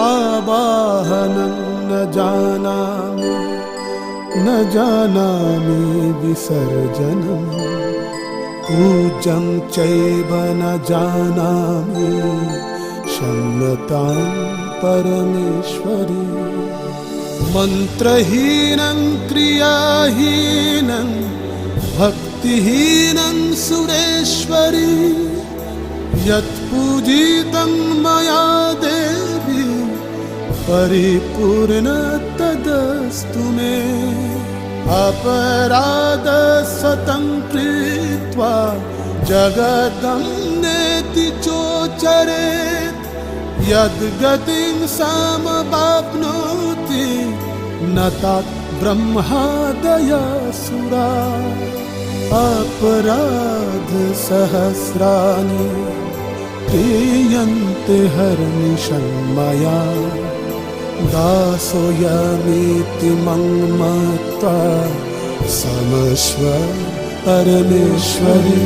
आवाहनं न जानामि विसर्जनं पूज्यं चैव न जानामि क्षम्यतां परमेश्वरी मन्त्रहीनं क्रियाहीनं भक्तिहीनं सुरेश्वरी यत्पूजितं मया देवी परिपूर्ण तदस्तु मे अपराधस्वतं कृत्वा जगतं नेति चोचरेत् यद्गतिं समवाप्नोति न तत् ब्रह्मादयसुरा अपराधसहस्राणि क्रियन्ते हर्निशं मया दासोऽयमिति मं मत्वा समस्व परमेश्वरी।